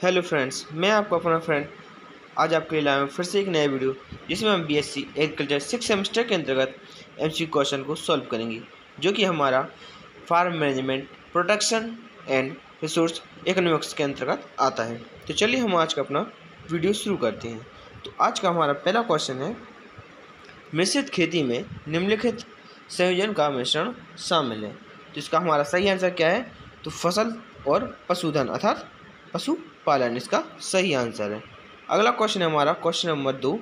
Hello friends, मैं आपका अपना फ्रेंड आज आपके लिए लाया हूँ फिर से एक नया वीडियो जिसमें हम बीएससी एग्रीकल्चर 6 सेमेस्टर के अंतर्गत एमसीक्यू क्वेश्चन को सॉल्व करेंगे, जो कि हमारा farm management, protection and resource economics के अंतर्गत आता है। तो चलिए हम आज का अपना वीडियो शुरू करते हैं। तो आज का हमारा पहला क्वेश्चन है, मिश्रित खेती में निम्नलिखित संयोजन का मिश्रण शामिल है। तो इसका हमारा सही आंसर क्या है? तो फसल और पशुधन अर्थात पशुपालन इसका सही आंसर है। अगला क्वेश्चन है हमारा क्वेश्चन नंबर 2,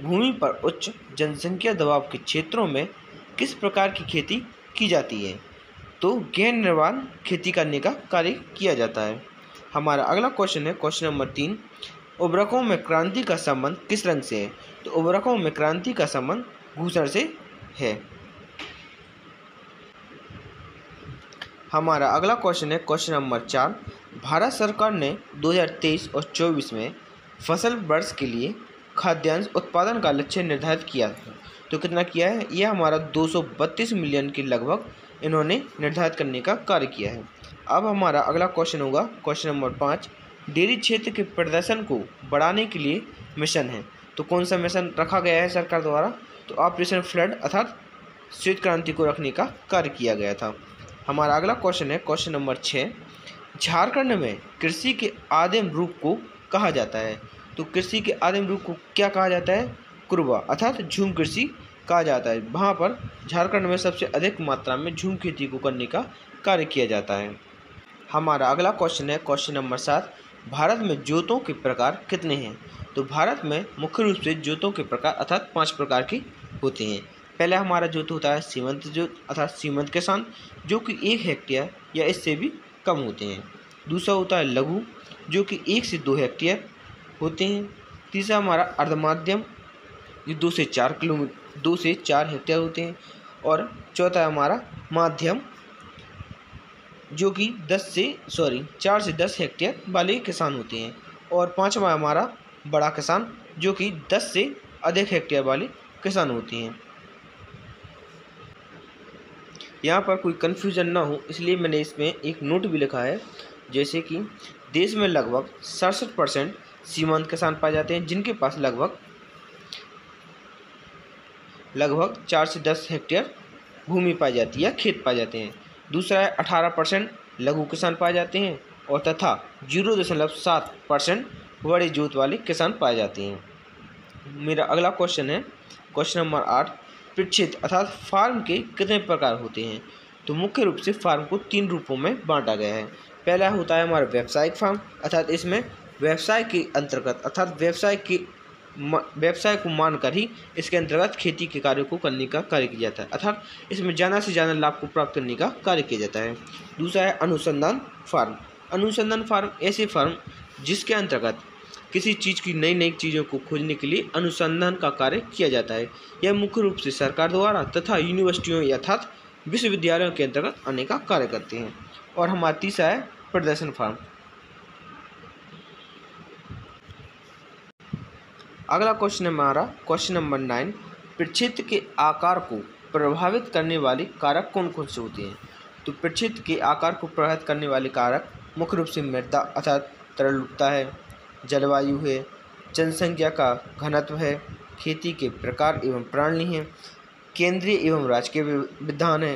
भूमि पर उच्च जनसंख्या दबाव के क्षेत्रों में किस प्रकार की खेती की जाती है? तो गहन निर्वाण खेती करने का कार्य किया जाता है। हमारा अगला क्वेश्चन है क्वेश्चन नंबर 3, उर्वरकों में क्रांति का संबंध किस रंग से है? तो उर्वरकों में क्रांति का संबंध भूषण से है। हमारा अगला क्वेश्चन है क्वेश्चन नंबर 4, भारत सरकार ने 2023 और 24 में फसल वर्ष के लिए खाद्यान्न उत्पादन का लक्ष्य निर्धारित किया है। तो कितना किया है? यह हमारा 232 मिलियन के लगभग इन्होंने निर्धारित करने का कार्य किया है। अब हमारा अगला क्वेश्चन होगा क्वेश्चन नंबर 5, डेयरी क्षेत्र के प्रदर्शन को बढ़ाने के लिए मिशन है। तो कौन सा मिशन रखा गया है सरकार द्वारा? तो ऑपरेशन फ्लड अर्थात श्वेत क्रांति को रखने का कार्य किया गया था। हमारा अगला क्वेश्चन है क्वेश्चन नंबर 6, झारखंड में कृषि के आदिम रूप को कहा जाता है। तो कृषि के आदिम रूप को क्या कहा जाता है? कुरबा अर्थात झूम कृषि कहा जाता है। वहाँ पर झारखंड में सबसे अधिक मात्रा में झूम खेती को करने का कार्य किया जाता है। हमारा अगला क्वेश्चन है क्वेश्चन नंबर 7, भारत में जोतों के प्रकार कितने हैं? तो भारत में मुख्य रूप से जोतों के प्रकार अर्थात 5 प्रकार के होते हैं। पहला हमारा जोत होता है सीमंत जोत अर्थात सीमंत किसान, जो कि 1 हेक्टेयर या इससे भी कम होते हैं। दूसरा होता है लघु, जो कि 1 से 2 हेक्टेयर होते हैं। तीसरा हमारा अर्धमाध्यम, ये 2 से 4 हेक्टेयर होते हैं। और चौथा है हमारा माध्यम, जो कि 4 से 10 हेक्टेयर वाले किसान होते हैं। और पांचवा हमारा बड़ा किसान, जो कि 10 से अधिक हेक्टेयर वाले किसान होते हैं। यहाँ पर कोई कन्फ्यूजन ना हो इसलिए मैंने इसमें एक नोट भी लिखा है, जैसे कि देश में लगभग 67% सीमांत किसान पाए जाते हैं, जिनके पास लगभग 4 से 10 हेक्टेयर भूमि पाई जाती है या खेत पाए जाते हैं। दूसरा है 18% लघु किसान पाए जाते हैं और तथा 0.7% बड़े जोत वाले किसान पाए जाते हैं। मेरा अगला क्वेश्चन है क्वेश्चन नंबर 8, प्रक्षेत्र अर्थात फार्म के कितने प्रकार होते हैं? तो मुख्य रूप से फार्म को 3 रूपों में बांटा गया है। पहला होता है हमारा व्यावसायिक फार्म, अर्थात इसमें व्यवसाय के अंतर्गत अर्थात व्यवसाय को मानकर ही इसके अंतर्गत खेती के कार्य को करने का कार्य किया जाता है, अर्थात इसमें ज़्यादा से ज़्यादा लाभ को प्राप्त करने का कार्य किया जाता है। दूसरा है अनुसंधान फार्म। अनुसंधान फार्म ऐसे फार्म जिसके अंतर्गत किसी चीज़ की नई चीज़ों को खोजने के लिए अनुसंधान का कार्य किया जाता है। यह मुख्य रूप से सरकार द्वारा तथा यूनिवर्सिटियों अर्थात विश्वविद्यालयों के अंतर्गत आने का कार्य करते हैं। और हमारा तीसरा है प्रदर्शन फार्म। अगला क्वेश्चन है हमारा क्वेश्चन नंबर 9, प्रक्षेत्र के आकार को प्रभावित करने वाले कारक कौन कौन से होते हैं? तो प्रक्षेत्र के आकार को प्रभावित करने वाले कारक मुख्य रूप से मृदा अर्थात तरलता है, जलवायु है, जनसंख्या का घनत्व है, खेती के प्रकार एवं प्रणाली है, केंद्रीय एवं राज्य के विधान है,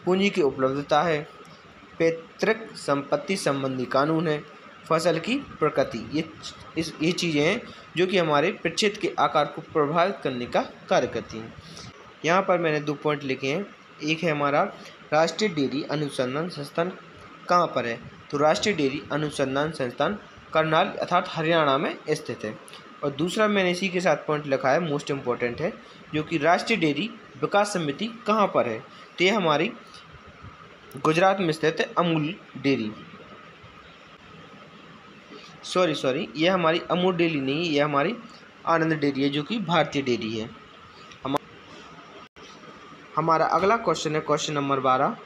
पूंजी की उपलब्धता है, पैतृक संपत्ति संबंधी कानून है, फसल की प्रकृति। ये चीज़ें हैं जो कि हमारे प्रक्षेत्र के आकार को प्रभावित करने का कार्य करती हैं। यहाँ पर मैंने 2 पॉइंट लिखे हैं। एक है हमारा राष्ट्रीय डेयरी अनुसंधान संस्थान कहाँ पर है? तो राष्ट्रीय डेयरी अनुसंधान संस्थान करनाल अर्थात हरियाणा में स्थित है। और दूसरा मैंने इसी के साथ पॉइंट लिखा है, मोस्ट इम्पोर्टेंट है, जो कि राष्ट्रीय डेयरी विकास समिति कहाँ पर है? तो ये हमारी गुजरात में स्थित है अमूल डेयरी। सॉरी ये हमारी अमूल डेयरी नहीं, ये हमारी आनंद डेयरी है, जो कि भारतीय डेयरी है। हमारा अगला क्वेश्चन है क्वेश्चन नंबर 12,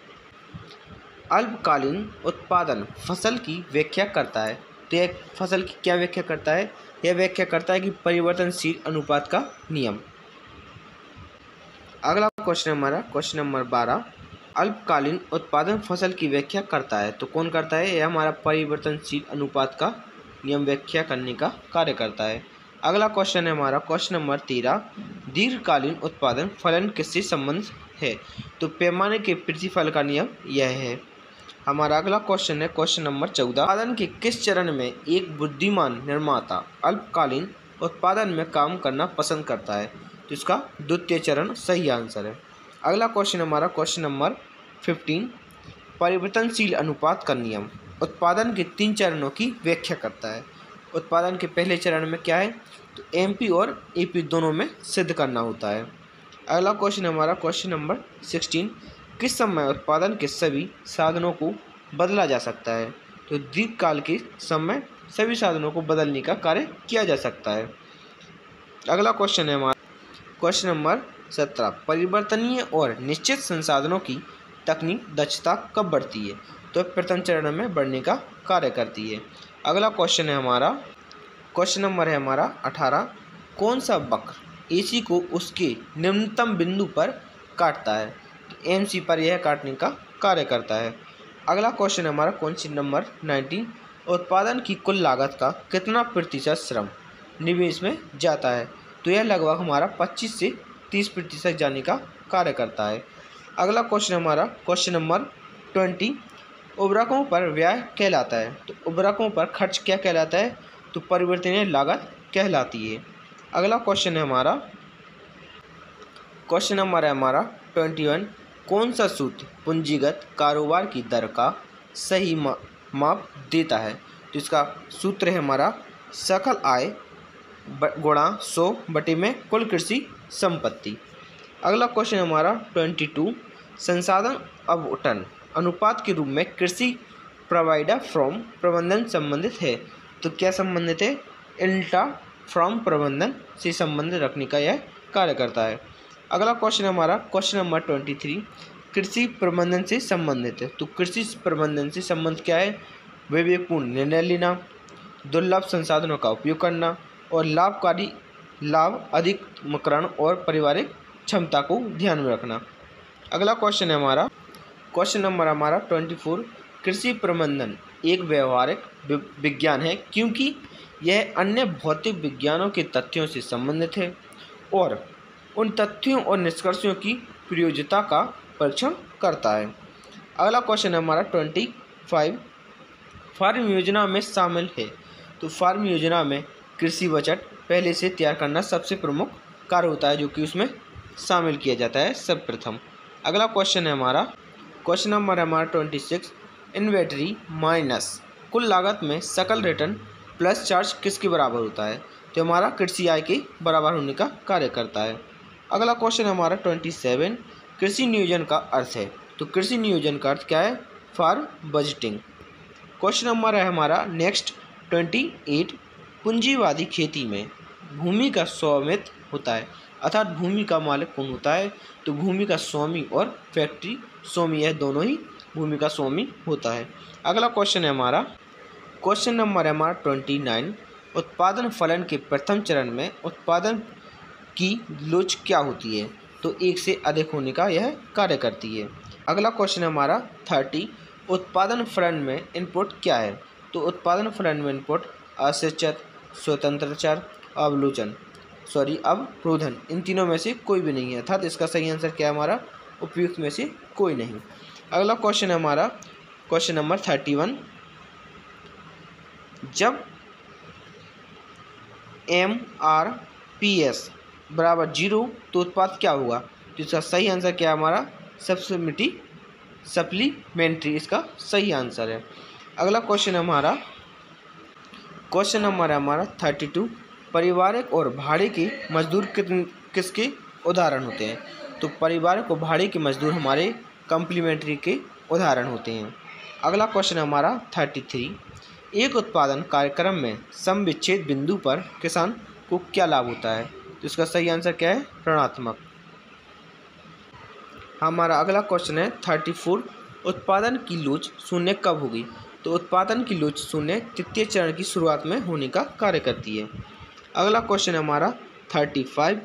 अल्पकालीन उत्पादन फसल की व्याख्या करता है। तो यह फसल की क्या व्याख्या करता है? यह व्याख्या करता है कि परिवर्तनशील अनुपात का नियम। अगला क्वेश्चन हमारा क्वेश्चन नंबर 12, अल्पकालीन उत्पादन फसल की व्याख्या करता है। तो कौन करता है? यह हमारा परिवर्तनशील अनुपात का नियम व्याख्या करने का कार्य करता है। अगला क्वेश्चन है हमारा क्वेश्चन नंबर 13, दीर्घकालीन उत्पादन फलन किससे संबंधित है? तो पैमाने के प्रतिफल का नियम यह है। हमारा अगला क्वेश्चन है क्वेश्चन नंबर 14, उत्पादन के किस चरण में एक बुद्धिमान निर्माता अल्पकालीन उत्पादन में काम करना पसंद करता है? तो इसका द्वितीय चरण सही आंसर है। अगला क्वेश्चन हमारा क्वेश्चन नंबर 15, परिवर्तनशील अनुपात का नियम उत्पादन के 3 चरणों की व्याख्या करता है। उत्पादन के पहले चरण में क्या है? तो एमपी और एपी दोनों में सिद्ध करना होता है। अगला क्वेश्चन हमारा क्वेश्चन नंबर 16, किस समय उत्पादन के सभी साधनों को बदला जा सकता है? तो दीर्घकाल के समय सभी साधनों को बदलने का कार्य किया जा सकता है। अगला क्वेश्चन है हमारा क्वेश्चन नंबर 17, परिवर्तनीय और निश्चित संसाधनों की तकनीक दक्षता कब बढ़ती है? तो प्रथम चरण में बढ़ने का कार्य करती है। अगला क्वेश्चन है हमारा क्वेश्चन नंबर है हमारा 18, कौन सा वक्र एसी को उसके निम्नतम बिंदु पर काटता है? तो एमसी पर यह काटने का कार्य करता है। अगला क्वेश्चन है हमारा क्वेश्चन नंबर 19, उत्पादन की कुल लागत का कितना प्रतिशत श्रम निवेश में जाता है? तो यह लगभग हमारा 25 से 30% जाने का कार्य करता है। अगला क्वेश्चन हमारा क्वेश्चन नंबर 20, उर्वरकों पर व्यय कहलाता है। तो उर्वरकों पर खर्च क्या कहलाता है? तो परिवर्तनीय लागत कहलाती है। अगला क्वेश्चन है हमारा क्वेश्चन नंबर है हमारा 21, कौन सा सूत्र पूंजीगत कारोबार की दर का सही माप देता है? तो इसका सूत्र है हमारा सकल आय गुणा 100 बटे में कुल कृषि संपत्ति। अगला क्वेश्चन हमारा 22, संसाधन आवंटन अनुपात के रूप में कृषि प्रोवाइडर फ्रॉम प्रबंधन संबंधित है। तो क्या संबंधित है? इंटा फ्रॉम प्रबंधन से संबंध रखने का यह कार्य करता है। अगला क्वेश्चन हमारा क्वेश्चन नंबर 23, कृषि प्रबंधन से संबंधित है। तो कृषि प्रबंधन से संबंध क्या है? विवेकपूर्ण निर्णय लेना, दुर्लभ संसाधनों का उपयोग करना और लाभ अधिककरण और पारिवारिक क्षमता को ध्यान में रखना। अगला क्वेश्चन है हमारा क्वेश्चन नंबर हमारा 24, कृषि प्रबंधन एक व्यवहारिक विज्ञान है क्योंकि यह अन्य भौतिक विज्ञानों के तथ्यों से संबंधित है और उन तथ्यों और निष्कर्षों की प्रयोज्यता का परीक्षण करता है। अगला क्वेश्चन है हमारा 25, फार्म योजना में शामिल है। तो फार्म योजना में कृषि बजट पहले से तैयार करना सबसे प्रमुख कार्य होता है जो कि उसमें शामिल किया जाता है सर्वप्रथम। अगला क्वेश्चन है हमारा क्वेश्चन नंबर है हमारा 26, इन्वेंटरी माइनस कुल लागत में सकल रिटर्न प्लस चार्ज किसके बराबर होता है? तो हमारा कृषि आय के बराबर होने का कार्य करता है। अगला क्वेश्चन हमारा 27, कृषि नियोजन का अर्थ है। तो कृषि नियोजन का अर्थ क्या है? For budgeting. क्वेश्चन नंबर है हमारा नेक्स्ट 28, पूंजीवादी खेती में भूमि का स्वामित्व होता है अर्थात भूमि का मालिक कौन होता है? तो भूमि का स्वामी और फैक्ट्री स्वामी यह दोनों ही भूमि का स्वामी होता है। अगला क्वेश्चन है हमारा क्वेश्चन नंबर है हमारा 29, उत्पादन फलन के प्रथम चरण में उत्पादन की लोच क्या होती है? तो 1 से अधिक होने का यह कार्य करती है। अगला क्वेश्चन है हमारा 30, उत्पादन फलन में इनपुट क्या है? तो उत्पादन फलन में इनपुट असिचत, स्वतंत्र चर, अवरोधन इन तीनों में से कोई भी नहीं है अर्थात इसका सही आंसर क्या है हमारा? उपयुक्त में से कोई नहीं। अगला क्वेश्चन है हमारा क्वेश्चन नंबर 31, जब MRPS बराबर 0 तो उत्पाद क्या होगा? तो इसका सही आंसर क्या है हमारा? सप्लीमेंट्री इसका सही आंसर है। अगला क्वेश्चन है हमारा क्वेश्चन नंबर है हमारा 32, पारिवारिक और भाड़े के मजदूर किसके उदाहरण होते हैं? तो पारिवारिक और भाड़े के मजदूर हमारे कम्प्लीमेंट्री के उदाहरण होते हैं। अगला क्वेश्चन हमारा 33, एक उत्पादन कार्यक्रम में सम विच्छेद बिंदु पर किसान को क्या लाभ होता है? तो इसका सही आंसर क्या है? ऋणात्मक। हमारा अगला क्वेश्चन है 34, उत्पादन की लोच शून्य कब होगी? तो उत्पादन की लोच शून्य तृतीय चरण की शुरुआत में होने का कार्य करती है। अगला क्वेश्चन है हमारा 35,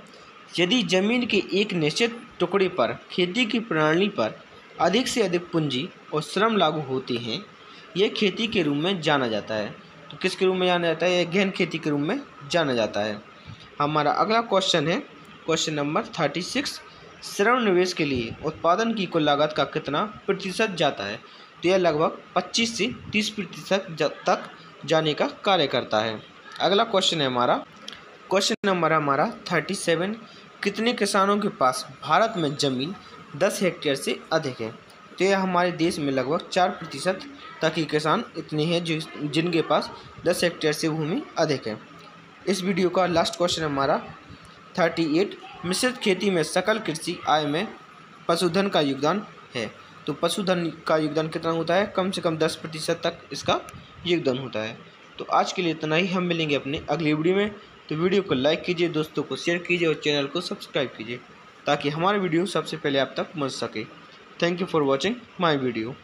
यदि जमीन के एक निश्चित टुकड़े पर खेती की प्रणाली पर अधिक से अधिक पूंजी और श्रम लागू होते हैं यह खेती के रूप में जाना जाता है। तो किसके रूप में जाना जाता है? ये गहन खेती के रूप में जाना जाता है। हमारा अगला क्वेश्चन है क्वेश्चन नंबर 36। श्रम निवेश के लिए उत्पादन की कुल लागत का कितना प्रतिशत जाता है? तो यह लगभग 25 से 30% तक जाने का कार्य करता है। अगला क्वेश्चन है हमारा क्वेश्चन नंबर 37। कितने किसानों के पास भारत में जमीन 10 हेक्टेयर से अधिक है? तो यह हमारे देश में लगभग 4% तक ही किसान इतने हैं जिनके पास 10 हेक्टेयर से भूमि अधिक है। इस वीडियो का लास्ट क्वेश्चन हमारा 38। मिश्रित खेती में सकल कृषि आय में पशुधन का योगदान है। तो पशुधन का योगदान कितना होता है? कम से कम 10% तक इसका योगदान होता है। तो आज के लिए इतना ही। हम मिलेंगे अपने अगली वीडियो में। तो वीडियो को लाइक कीजिए, दोस्तों को शेयर कीजिए और चैनल को सब्सक्राइब कीजिए ताकि हमारा वीडियो सबसे पहले आप तक पहुँच सके। Thank you for watching my video.